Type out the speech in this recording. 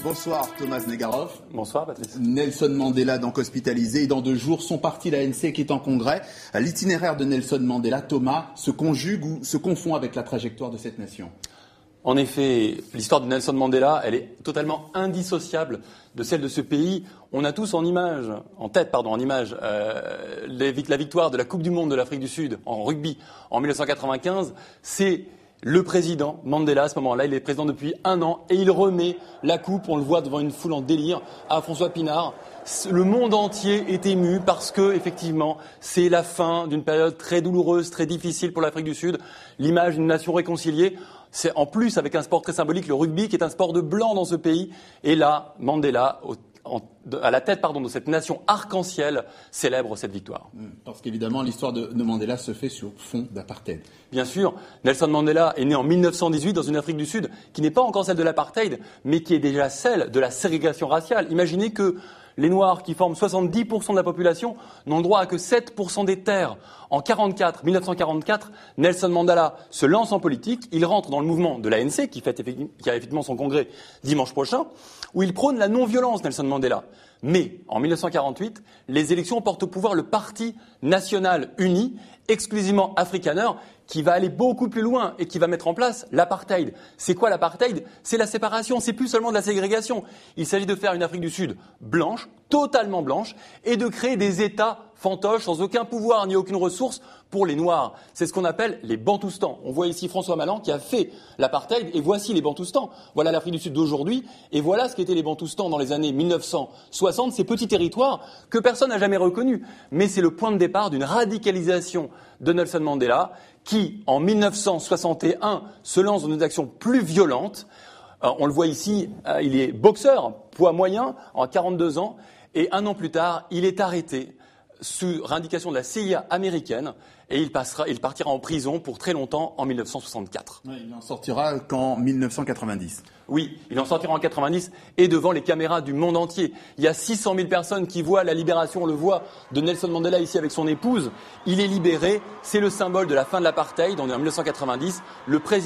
Bonsoir Thomas Negaroff. Bonsoir Patrice. Nelson Mandela donc hospitalisé et dans 2 jours son parti l'ANC qui est en congrès. L'itinéraire de Nelson Mandela, Thomas, se conjugue ou se confond avec la trajectoire de cette nation? En effet, l'histoire de Nelson Mandela, elle est totalement indissociable de celle de ce pays. On a tous en tête la victoire de la Coupe du Monde de l'Afrique du Sud en rugby en 1995. C'est le président Mandela, à ce moment-là, il est président depuis 1 an et il remet la coupe, on le voit devant une foule en délire, à François Pinard. Le monde entier est ému parce que, effectivement, c'est la fin d'une période très douloureuse, très difficile pour l'Afrique du Sud. L'image d'une nation réconciliée, c'est en plus avec un sport très symbolique, le rugby, qui est un sport de blanc dans ce pays. Et là, Mandela, à la tête de cette nation arc-en-ciel, célèbre cette victoire. Parce qu'évidemment, l'histoire de Mandela se fait sur fond d'apartheid. Bien sûr, Nelson Mandela est né en 1918 dans une Afrique du Sud qui n'est pas encore celle de l'apartheid, mais qui est déjà celle de la ségrégation raciale. Imaginez que les Noirs, qui forment 70% de la population, n'ont le droit à que 7% des terres. En 1944, Nelson Mandela se lance en politique. Il rentre dans le mouvement de l'ANC, qui a effectivement son congrès dimanche prochain, où il prône la non-violence, Nelson Mandela. Mais, en 1948, les élections portent au pouvoir le Parti national uni, exclusivement afrikaner, qui va aller beaucoup plus loin et qui va mettre en place l'apartheid. C'est quoi l'apartheid? C'est la séparation, c'est plus seulement de la ségrégation. Il s'agit de faire une Afrique du Sud blanche, totalement blanche, et de créer des États fantoches sans aucun pouvoir ni aucune ressource pour les Noirs. C'est ce qu'on appelle les Bantoustans. On voit ici François Malan qui a fait l'apartheid et voici les Bantoustans. Voilà l'Afrique du Sud d'aujourd'hui et voilà ce qu'étaient les Bantoustans dans les années 1960, ces petits territoires que personne n'a jamais reconnus. Mais c'est le point de départ d'une radicalisation de Nelson Mandela qui, en 1961, se lance dans une action plus violente. On le voit ici, il est boxeur, poids moyen, en 42 ans, et 1 an plus tard, il est arrêté sur indication de la CIA américaine et il partira en prison pour très longtemps en 1964. Oui, il n'en sortira qu'en 1990. Oui, il en sortira en 90 et devant les caméras du monde entier. Il y a 600 000 personnes qui voient la libération, on le voit, de Nelson Mandela ici avec son épouse. Il est libéré, c'est le symbole de la fin de l'apartheid, on est en 1990. Le président